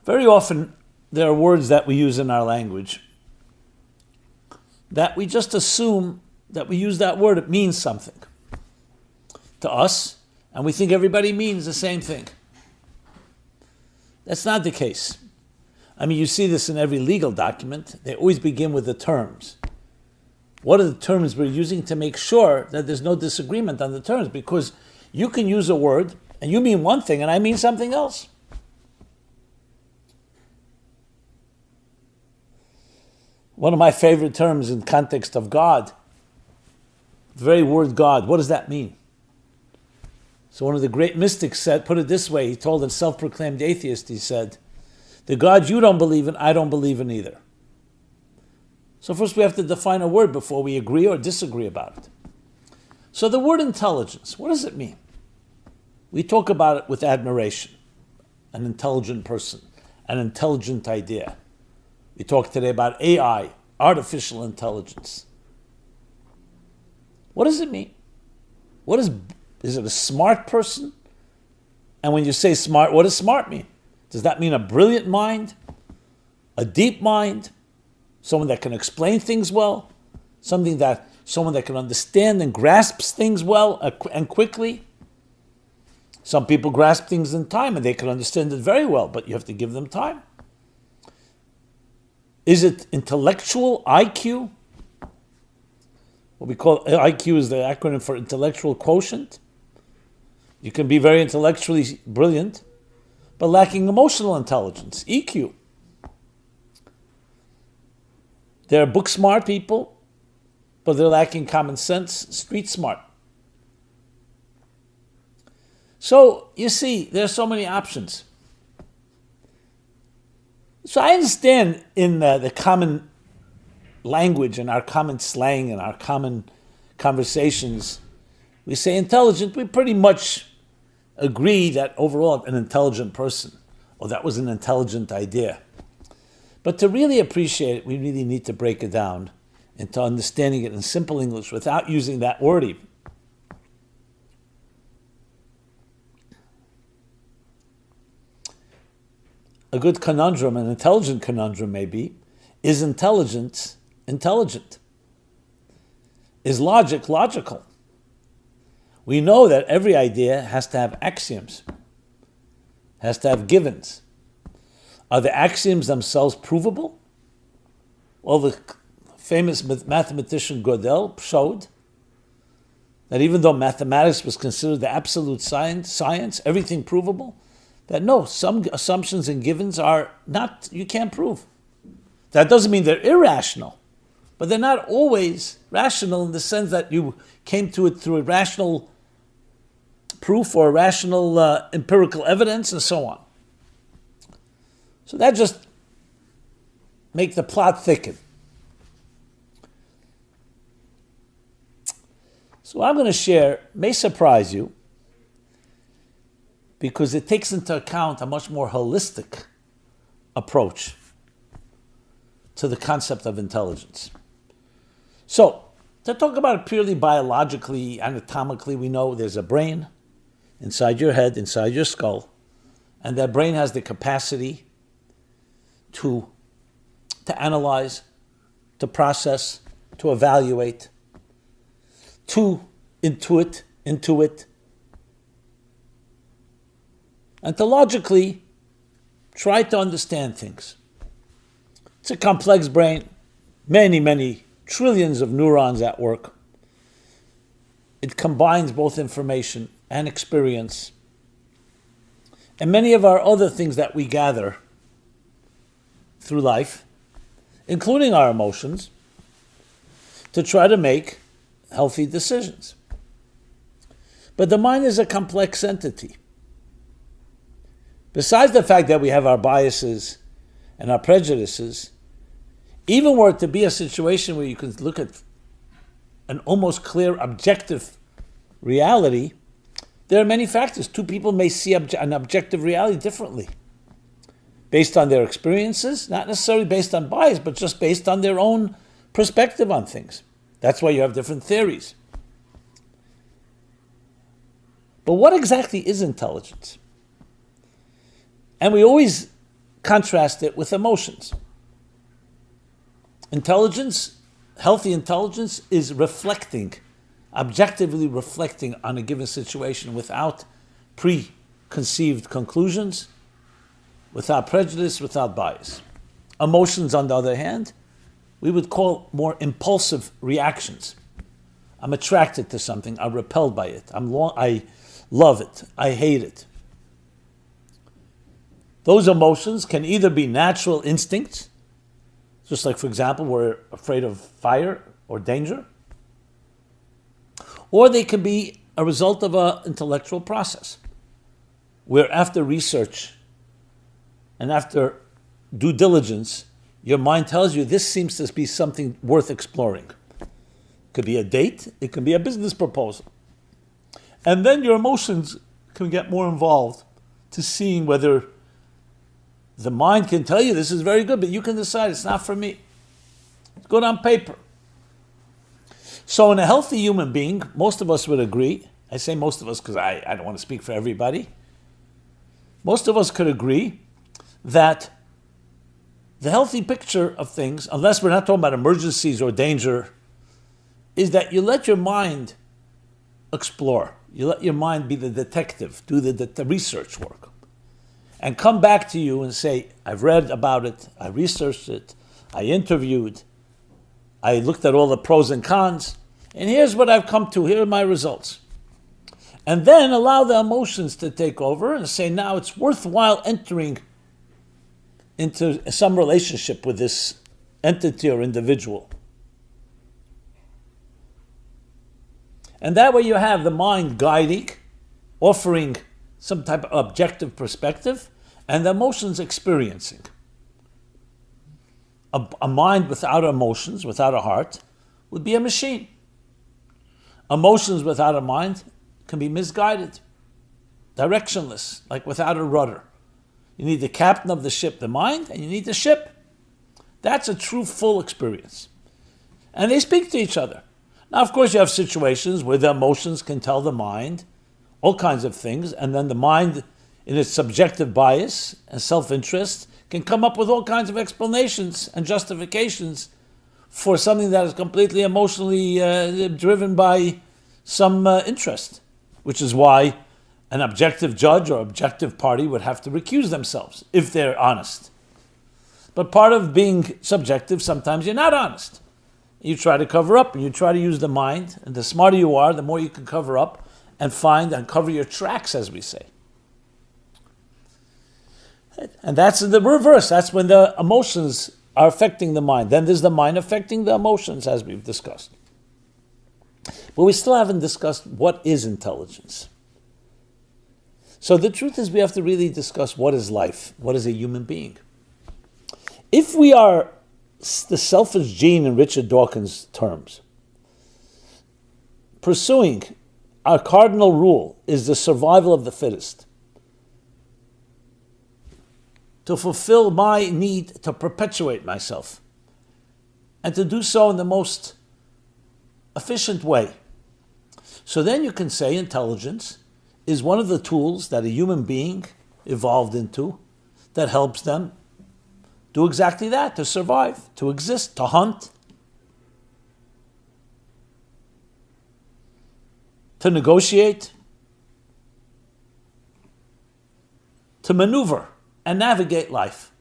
Very often, there are words that we use in our language that we just assume that we use that word, it means something to us, and we think everybody means the same thing. That's not the case. I mean, you see this in every legal document. They always begin with the terms. What are the terms we're using to make sure that there's no disagreement on the terms? Because you can use a word, and you mean one thing, and I mean something else. One of my favorite terms in context of God, the very word God, what does that mean? So one of the great mystics said, put it this way, he told a self-proclaimed atheist, he said, the God you don't believe in, I don't believe in either. So first we have to define a word before we agree or disagree about it. So the word intelligence, what does it mean? We talk about it with admiration, an intelligent person, an intelligent idea. We talk today about AI, artificial intelligence. What does it mean? Is it a smart person? And when you say smart, what does smart mean? Does that mean a brilliant mind? A deep mind? Someone that can explain things well? Someone that can understand and grasps things well and quickly? Some people grasp things in time and they can understand it very well, but you have to give them time. Is it intellectual IQ? What we call IQ is the acronym for intellectual quotient. You can be very intellectually brilliant, but lacking emotional intelligence, EQ. There are book smart people, but they're lacking common sense, street smart. So you see, there are so many options. So I understand in the common language and our common slang and our common conversations, we say intelligent, we pretty much agree that overall an intelligent person, or that was an intelligent idea. But to really appreciate it, we really need to break it down into understanding it in simple English without using that word even. A good conundrum, an intelligent conundrum maybe, is intelligence intelligent? Is logic logical? We know that every idea has to have axioms, has to have givens. Are the axioms themselves provable? Well, the famous mathematician Gödel showed that even though mathematics was considered the absolute science, everything provable, that no, some assumptions and givens are not, you can't prove. That doesn't mean they're irrational, but they're not always rational in the sense that you came to it through a rational proof or rational empirical evidence and so on. So that just makes the plot thicken. So what I'm going to share may surprise you because it takes into account a much more holistic approach to the concept of intelligence. So, to talk about it purely biologically, anatomically, we know there's a brain inside your head, inside your skull, and that brain has the capacity to analyze, to process, to evaluate, to intuit, and to logically try to understand things. It's a complex brain, many trillions of neurons at work. It combines both information and experience, and many of our other things that we gather through life, including our emotions, to try to make healthy decisions. But the mind is a complex entity. Besides the fact that we have our biases and our prejudices, even were it to be a situation where you can look at an almost clear objective reality, there are many factors. Two people may see an objective reality differently, based on their experiences, not necessarily based on bias, but just based on their own perspective on things. That's why you have different theories. But what exactly is intelligence? And we always contrast it with emotions. Intelligence, healthy intelligence, is reflecting, objectively reflecting on a given situation without preconceived conclusions, without prejudice, without bias. Emotions, on the other hand, we would call more impulsive reactions. I'm attracted to something, I'm repelled by it, I love it, I hate it. Those emotions can either be natural instincts, just like, for example, we're afraid of fire or danger, or they can be a result of an intellectual process, where after research and after due diligence, your mind tells you this seems to be something worth exploring. It could be a date, it could be a business proposal. And then your emotions can get more involved to seeing whether the mind can tell you this is very good, but you can decide it's not for me. It's good on paper. So in a healthy human being, most of us would agree, I say most of us because I don't want to speak for everybody, most of us could agree that the healthy picture of things, unless we're not talking about emergencies or danger, is that you let your mind explore. You let your mind be the detective, do the research work, and come back to you and say, I've read about it, I researched it, I interviewed, I looked at all the pros and cons, and here's what I've come to, here are my results. And then allow the emotions to take over and say, now it's worthwhile entering into some relationship with this entity or individual. And that way you have the mind guiding, offering some type of objective perspective, and the emotions experiencing. A mind without emotions, without a heart, would be a machine. Emotions without a mind can be misguided, directionless, like without a rudder. You need the captain of the ship, the mind, and you need the ship. That's a true full experience. And they speak to each other. Now, of course, you have situations where the emotions can tell the mind all kinds of things, and then the mind, in its subjective bias and self-interest, can come up with all kinds of explanations and justifications for something that is completely emotionally driven by some interest, which is why an objective judge or objective party would have to recuse themselves if they're honest. But part of being subjective, sometimes you're not honest. You try to cover up, and you try to use the mind, and the smarter you are, the more you can cover up and find and cover your tracks, as we say. And that's in the reverse. That's when the emotions are affecting the mind. Then there's the mind affecting the emotions, as we've discussed. But we still haven't discussed what is intelligence. So the truth is we have to really discuss what is life, what is a human being. If we are the selfish gene in Richard Dawkins' terms, pursuing our cardinal rule is the survival of the fittest, to fulfill my need to perpetuate myself, and to do so in the most efficient way. So then you can say intelligence is one of the tools that a human being evolved into that helps them do exactly that, to survive, to exist, to hunt, to negotiate, to maneuver and navigate life.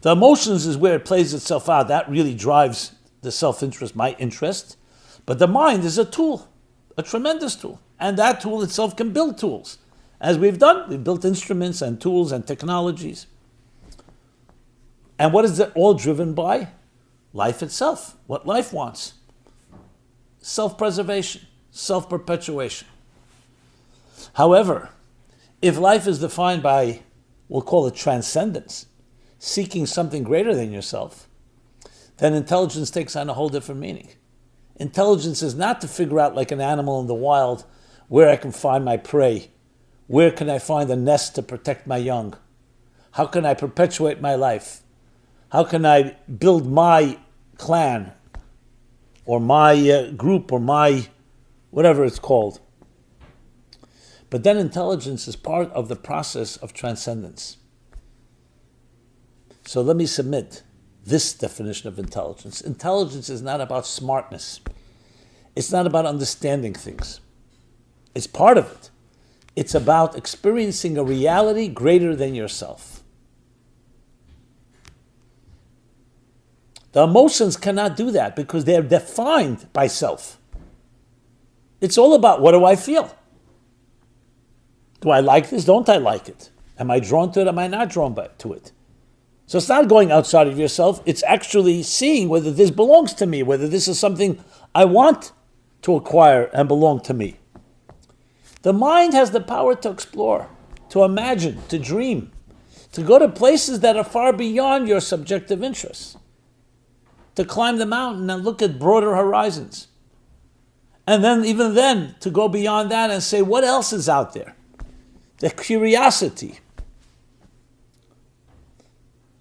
The emotions is where it plays itself out. That really drives the self-interest, my interest. But the mind is a tool, a tremendous tool. And that tool itself can build tools. As we've done, we've built instruments and tools and technologies. And what is it all driven by? Life itself, what life wants. Self-preservation, self-perpetuation. However, if life is defined by, we'll call it transcendence, seeking something greater than yourself, then intelligence takes on a whole different meaning. Intelligence is not to figure out like an animal in the wild where I can find my prey, where can I find a nest to protect my young, how can I perpetuate my life, how can I build my clan or my group or my whatever it's called. But then intelligence is part of the process of transcendence. So let me submit this definition of intelligence. Intelligence is not about smartness. It's not about understanding things. It's part of it. It's about experiencing a reality greater than yourself. The emotions cannot do that because they're defined by self. It's all about, what do I feel? Do I like this? Don't I like it? Am I drawn to it? Am I not drawn to it? So it's not going outside of yourself. It's actually seeing whether this belongs to me, whether this is something I want to acquire and belong to me. The mind has the power to explore, to imagine, to dream, to go to places that are far beyond your subjective interests, to climb the mountain and look at broader horizons. And then, even then, to go beyond that and say, what else is out there? The curiosity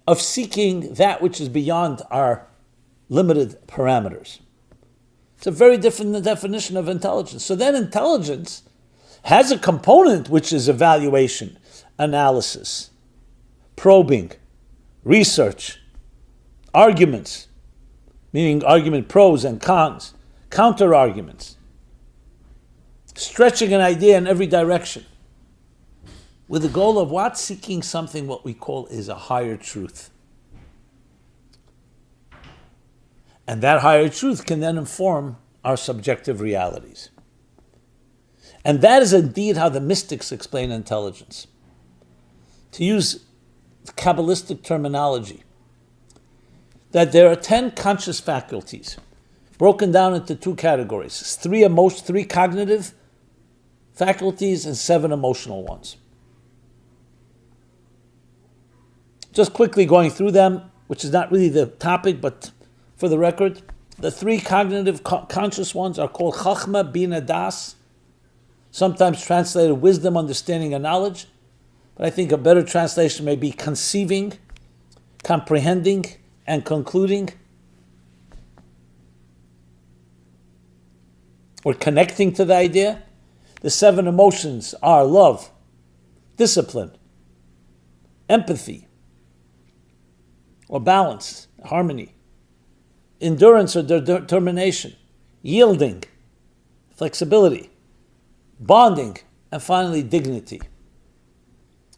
of seeking that which is beyond our limited parameters. It's a very different definition of intelligence. So then intelligence has a component which is evaluation, analysis, probing, research, arguments, meaning argument pros and cons, counter arguments, stretching an idea in every direction, with the goal of what? Seeking something what we call is a higher truth. And that higher truth can then inform our subjective realities. And that is indeed how the mystics explain intelligence. To use Kabbalistic terminology, that there are 10 conscious faculties, broken down into 2 categories, 3 cognitive faculties and 7 emotional ones. Just quickly going through them, which is not really the topic, but for the record, the 3 cognitive conscious ones are called Chachma, Bina, Das, sometimes translated wisdom, understanding, and knowledge. But I think a better translation may be conceiving, comprehending, and concluding, or connecting to the idea. The 7 emotions are love, discipline, empathy, or balance, harmony, endurance or determination, yielding, flexibility, bonding, and finally dignity.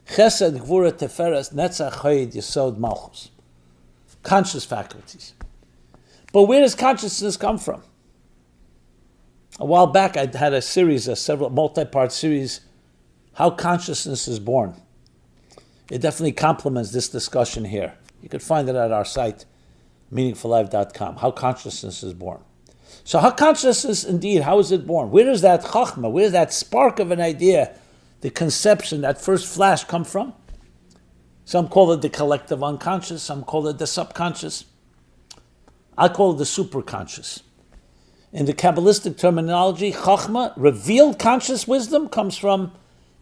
Chesed, Gvura, Teferes, Netzach, Chayid, Yesod, Malchus. Conscious faculties. But where does consciousness come from? A while back I had a several multi-part series, How Consciousness is Born. It definitely complements this discussion here. You can find it at our site, meaningfullife.com, How Consciousness is Born. So how consciousness, indeed, how is it born? Where does that chachma, where does that spark of an idea, the conception, that first flash come from? Some call it the collective unconscious, some call it the subconscious. I call it the superconscious. In the Kabbalistic terminology, chachma, revealed conscious wisdom, comes from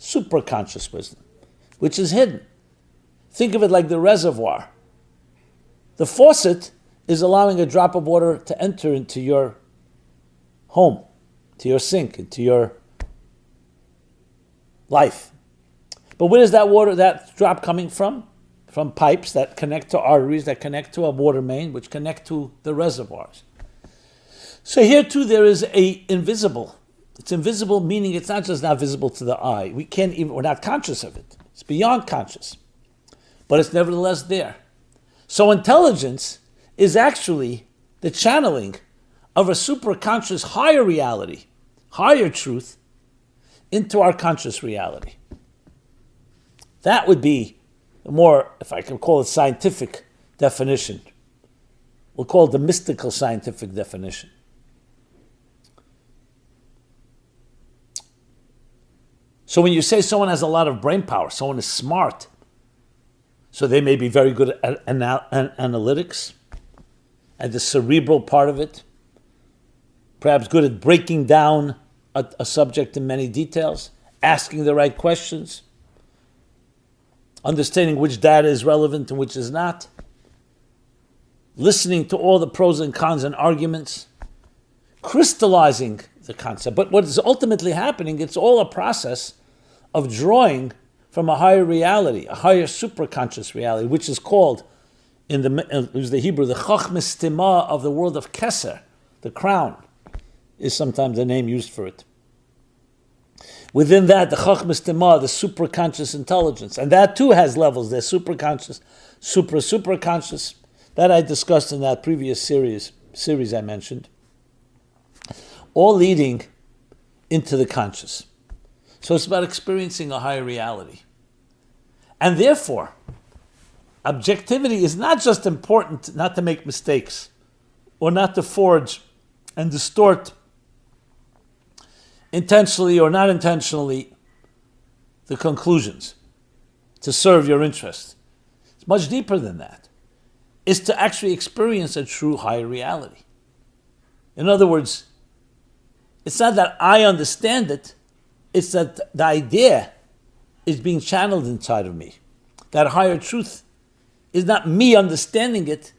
superconscious wisdom, which is hidden. Think of it like the reservoir. The faucet is allowing a drop of water to enter into your home, to your sink, into your life. But where is that water, that drop coming from? From pipes that connect to arteries, that connect to a water main, which connect to the reservoirs. So here too there is a invisible. It's invisible, meaning it's not just not visible to the eye. We're not conscious of it. It's beyond conscious. But it's nevertheless there. So intelligence is actually the channeling of a superconscious higher reality, higher truth, into our conscious reality. That would be the more, if I can call it scientific definition. We'll call it the mystical scientific definition. So when you say someone has a lot of brain power, someone is smart, so they may be very good at analytics, at the cerebral part of it, perhaps good at breaking down a subject in many details, asking the right questions, understanding which data is relevant and which is not, listening to all the pros and cons and arguments, crystallizing the concept. But what is ultimately happening, it's all a process of drawing from a higher reality, a higher superconscious reality, which is called it was the Hebrew, the chochmas tima of the world of Keser, the crown, is sometimes the name used for it. Within that, the chochmas tima, the superconscious intelligence, and that too has levels. There's superconscious, superconscious. That I discussed in that previous series I mentioned. All leading into the conscious. So it's about experiencing a higher reality. And therefore, objectivity is not just important not to make mistakes or not to forge and distort intentionally or not intentionally the conclusions to serve your interest. It's much deeper than that. It's to actually experience a true higher reality. In other words, it's not that I understand it, it's that the idea is being channeled inside of me. That higher truth is not me understanding it,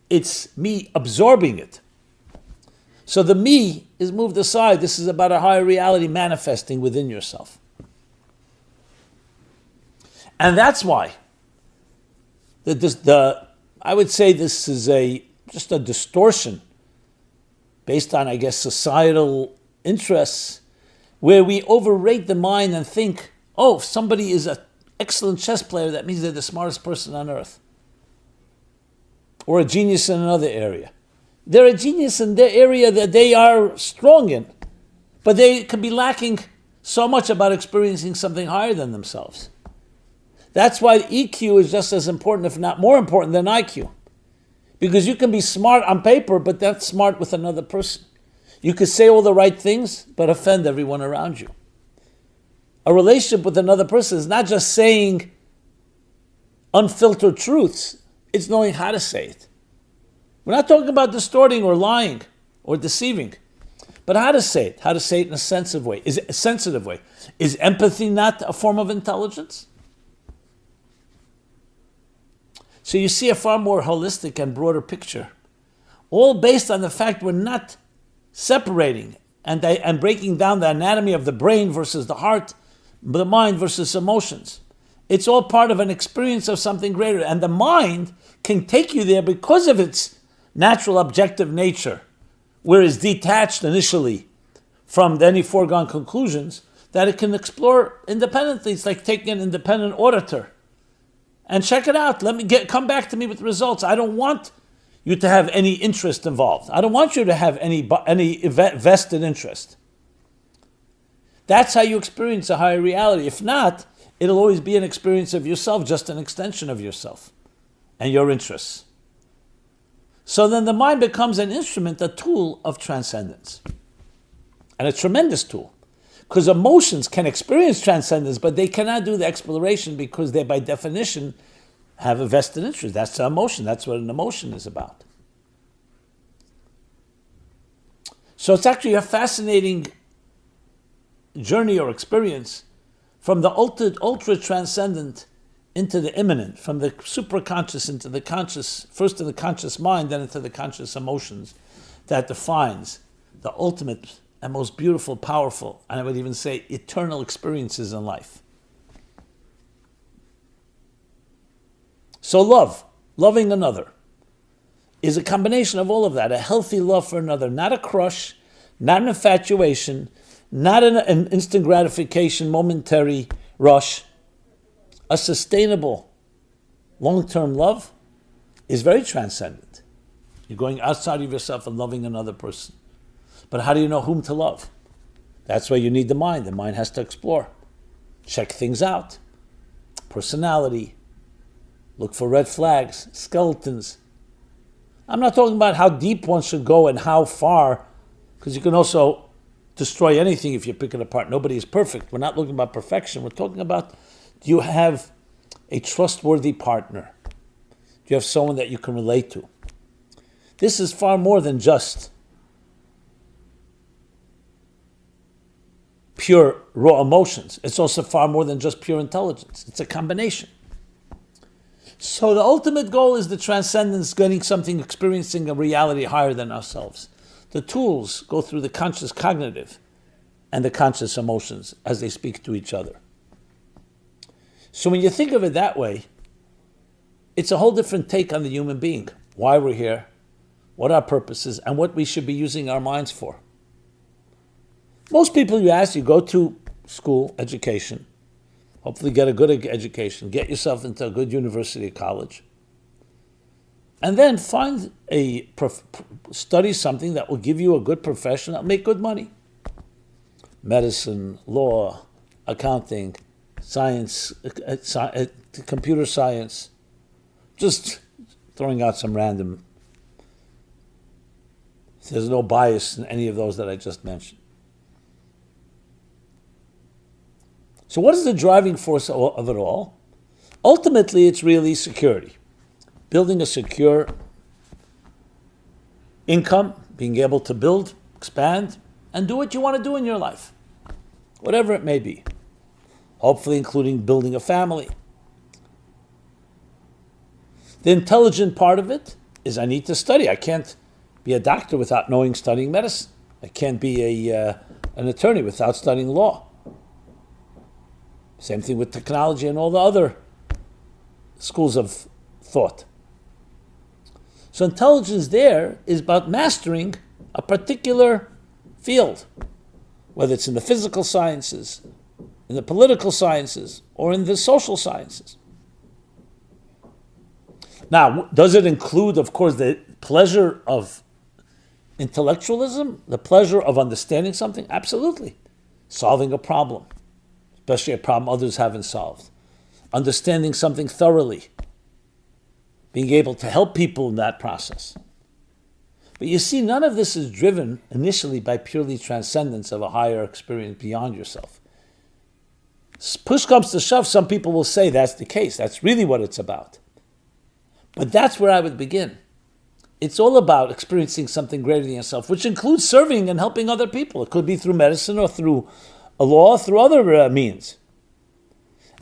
it's me absorbing it. So the me is moved aside. This is about a higher reality manifesting within yourself. And that's why I would say this is just a distortion based on, I guess, societal interests, where we overrate the mind and think, oh, if somebody is an excellent chess player, that means they're the smartest person on earth. Or a genius in another area. They're a genius in their area that they are strong in, but they could be lacking so much about experiencing something higher than themselves. That's why EQ is just as important, if not more important, than IQ. Because you can be smart on paper, but that's smart with another person. You could say all the right things, but offend everyone around you. A relationship with another person is not just saying unfiltered truths, it's knowing how to say it. We're not talking about distorting or lying or deceiving, but how to say it in a sensitive way. Is empathy not a form of intelligence? So you see a far more holistic and broader picture, all based on the fact we're not separating and breaking down the anatomy of the brain versus the heart, the mind versus emotions. It's all part of an experience of something greater, and the mind can take you there because of its natural objective nature, where it's detached initially from any foregone conclusions, that it can explore independently. It's like taking an independent auditor and check it out. Come back to me with results. I don't want you to have any interest involved. I don't want you to have any vested interest. That's how you experience a higher reality. If not, it'll always be an experience of yourself, just an extension of yourself and your interests. So then the mind becomes an instrument, a tool of transcendence. And a tremendous tool. Because emotions can experience transcendence, but they cannot do the exploration because they, by definition, have a vested interest. That's an emotion. That's what an emotion is about. So it's actually a fascinating journey or experience from the ultra transcendent into the immanent, from the superconscious into the conscious, first in the conscious mind, then into the conscious emotions, that defines the ultimate and most beautiful, powerful, and I would even say eternal experiences in life. So loving another, is a combination of all of that, a healthy love for another, not a crush, not an infatuation, not an instant gratification, momentary rush. A sustainable, long-term love is very transcendent. You're going outside of yourself and loving another person. But how do you know whom to love? That's why you need the mind. The mind has to explore, check things out, personality, look for red flags, skeletons. I'm not talking about how deep one should go and how far, because you can also destroy anything if you pick it apart. Nobody is perfect. We're not looking about perfection. We're talking about, do you have a trustworthy partner? Do you have someone that you can relate to? This is far more than just pure raw emotions. It's also far more than just pure intelligence. It's a combination. So the ultimate goal is the transcendence, getting something, experiencing a reality higher than ourselves. The tools go through the conscious cognitive and the conscious emotions as they speak to each other. So when you think of it that way, it's a whole different take on the human being, why we're here, what our purpose is, and what we should be using our minds for. Most people you ask, you go to school, education, hopefully get a good education, get yourself into a good university or college, and then study something that will give you a good profession, that will make good money. Medicine, law, accounting, science, computer science, just throwing out some random. There's no bias in any of those that I just mentioned. So what is the driving force of it all? Ultimately, it's really security. Building a secure income, being able to build, expand, and do what you want to do in your life, whatever it may be. Hopefully including building a family. The intelligent part of it is I need to study. I can't be a doctor without studying medicine. I can't be an attorney without studying law. Same thing with technology and all the other schools of thought. So intelligence there is about mastering a particular field, whether it's in the physical sciences, in the political sciences, or in the social sciences. Now, does it include, of course, the pleasure of intellectualism, the pleasure of understanding something? Absolutely. Solving a problem, especially a problem others haven't solved. Understanding something thoroughly. Being able to help people in that process. But you see, none of this is driven initially by purely transcendence of a higher experience beyond yourself. Push comes to shove, some people will say that's the case. That's really what it's about. But that's where I would begin. It's all about experiencing something greater than yourself, which includes serving and helping other people. It could be through medicine or through a law, through other means.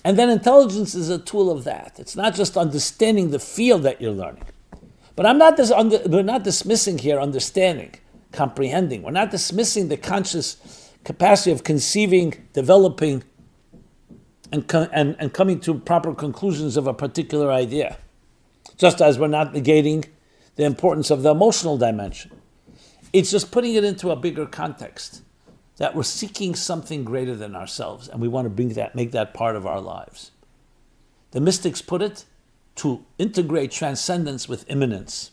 And then intelligence is a tool of that. It's not just understanding the field that you're learning. But we're not dismissing here understanding, comprehending. We're not dismissing the conscious capacity of conceiving, developing, and coming to proper conclusions of a particular idea. Just as we're not negating the importance of the emotional dimension. It's just putting it into a bigger context, that we're seeking something greater than ourselves, and we want to make that part of our lives. The mystics put it to integrate transcendence with immanence,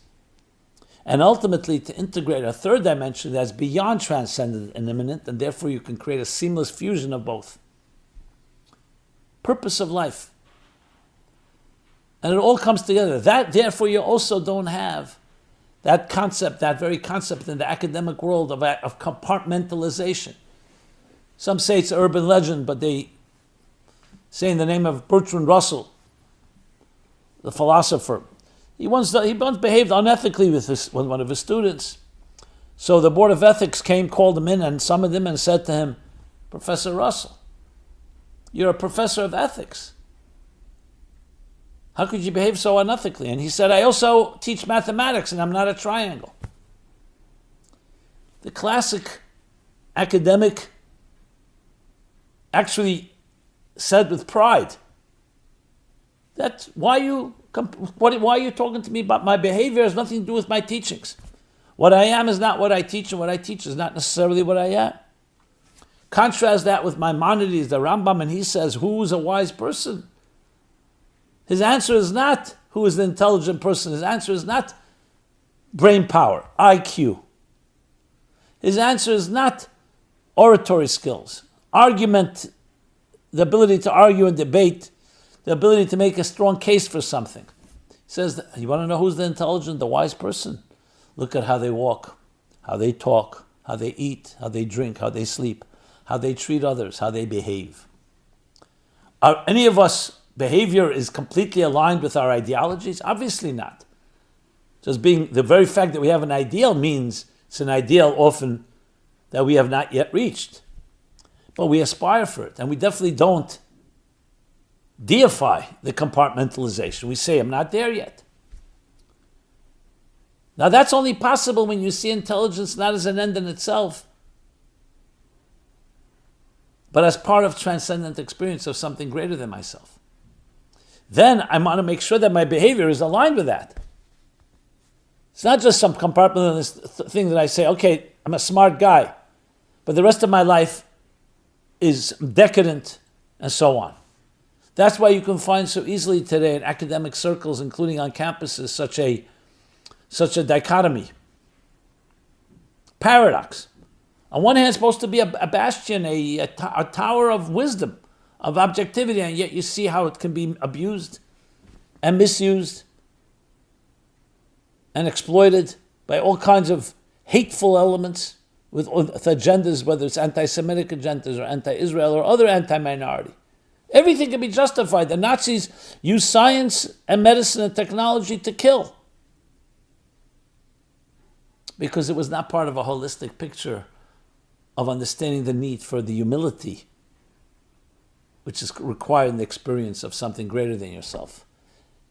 and ultimately to integrate a third dimension that's beyond transcendent and immanent, and therefore you can create a seamless fusion of both. Purpose of life. And it all comes together. That, therefore, you also don't have that concept, that very concept in the academic world of compartmentalization. Some say it's an urban legend, but they say in the name of Bertrand Russell, the philosopher. He once behaved unethically with one of his students. So the Board of Ethics called him in and summoned him and said to him, Professor Russell, you're a professor of ethics. How could you behave so unethically? And he said, I also teach mathematics and I'm not a triangle. The classic academic actually said with pride, why are you talking to me about my behavior? It has nothing to do with my teachings. What I am is not what I teach, and what I teach is not necessarily what I am. Contrast that with Maimonides, the Rambam, and he says, who is a wise person? His answer is not who is the intelligent person. His answer is not brain power, IQ. His answer is not oratory skills, argument, the ability to argue and debate, the ability to make a strong case for something. He says, you want to know who's the intelligent, the wise person? Look at how they walk, how they talk, how they eat, how they drink, how they sleep, how they treat others, how they behave. Are any of us behavior is completely aligned with our ideologies? Obviously not. Just being the very fact that we have an ideal means it's an ideal often that we have not yet reached. But we aspire for it, and we definitely don't deify the compartmentalization. We say, I'm not there yet. Now that's only possible when you see intelligence not as an end in itself, but as part of transcendent experience of something greater than myself. then I want to make sure that my behavior is aligned with that. It's not just some compartmentalist thing that I say, okay, I'm a smart guy, but the rest of my life is decadent and so on. That's why you can find so easily today in academic circles, including on campuses, such a dichotomy, paradox. On one hand, it's supposed to be a bastion, a tower of wisdom, of objectivity, and yet you see how it can be abused and misused and exploited by all kinds of hateful elements with agendas, whether it's anti-Semitic agendas or anti-Israel or other anti-minority. Everything can be justified. The Nazis used science and medicine and technology to kill because it was not part of a holistic picture of understanding the need for the humility which is required in the experience of something greater than yourself.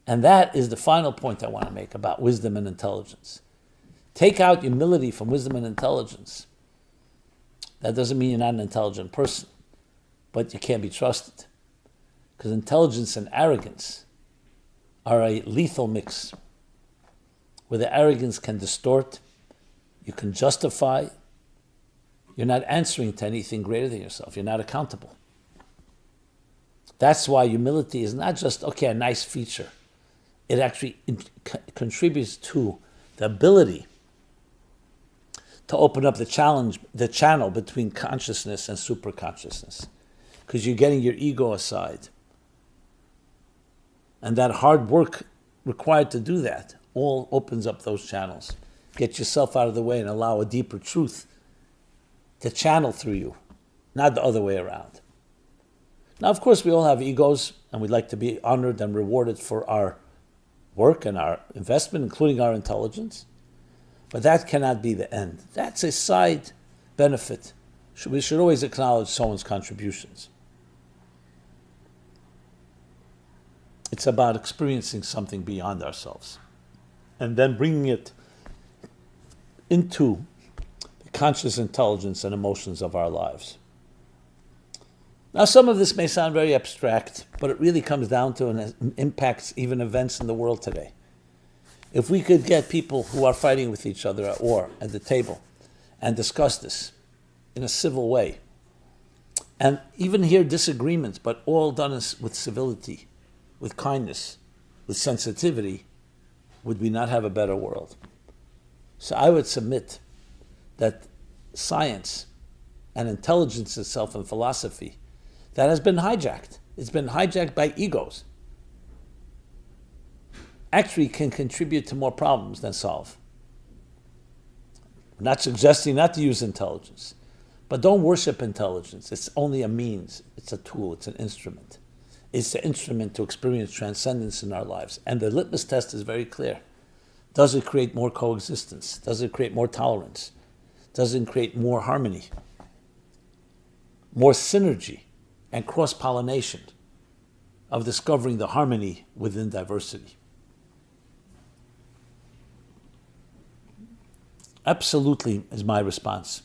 And that is the final point I want to make about wisdom and intelligence. Take out humility from wisdom and intelligence. That doesn't mean you're not an intelligent person, but you can't be trusted. Because intelligence and arrogance are a lethal mix, where the arrogance can distort, you can justify, you're not answering to anything greater than yourself, you're not accountable. That's why humility is not just, a nice feature. It actually contributes to the ability to open up the channel between consciousness and superconsciousness. Because you're getting your ego aside. And that hard work required to do that all opens up those channels. Get yourself out of the way and allow a deeper truth to channel through you, not the other way around. Now, of course, we all have egos, and we'd like to be honored and rewarded for our work and our investment, including our intelligence. But that cannot be the end. That's a side benefit. We should always acknowledge someone's contributions. It's about experiencing something beyond ourselves and then bringing it into the conscious intelligence and emotions of our lives. Now, some of this may sound very abstract, but it really comes down to and impacts even events in the world today. If we could get people who are fighting with each other at war at the table and discuss this in a civil way, and even hear disagreements, but all done with civility, with kindness, with sensitivity, would we not have a better world? So I would submit that science and intelligence itself and philosophy, that has been hijacked. It's been hijacked by egos. Actually can contribute to more problems than solve. I'm not suggesting not to use intelligence, but don't worship intelligence. It's only a means. It's a tool. It's an instrument. It's the instrument to experience transcendence in our lives. And the litmus test is very clear. Does it create more coexistence? Does it create more tolerance? Does it create more harmony? More synergy and cross-pollination of discovering the harmony within diversity? Absolutely is my response.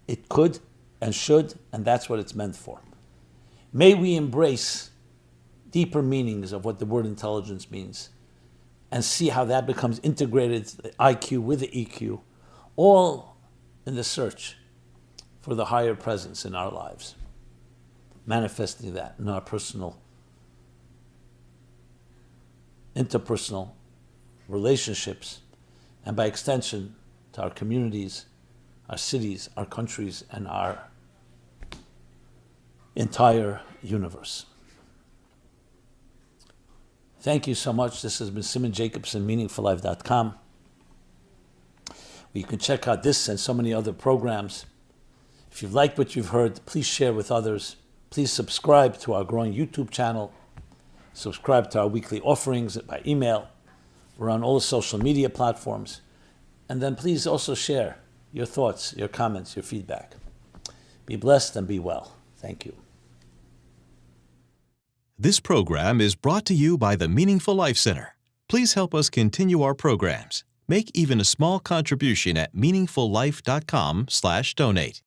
It could and should, and that's what it's meant for. May we embrace deeper meanings of what the word intelligence means and see how that becomes integrated, the IQ with the EQ, all in the search for the higher presence in our lives, manifesting that in our personal, interpersonal relationships, and by extension, to our communities, our cities, our countries, and our entire universe. Thank you so much. This has been Simon Jacobson, meaningfullife.com. You can check out this and so many other programs. If you've liked what you've heard, please share with others. Please subscribe to our growing YouTube channel. Subscribe to our weekly offerings by email. We're on all the social media platforms. And then please also share your thoughts, your comments, your feedback. Be blessed and be well. Thank you. This program is brought to you by the Meaningful Life Center. Please help us continue our programs. Make even a small contribution at meaningfullife.com/donate.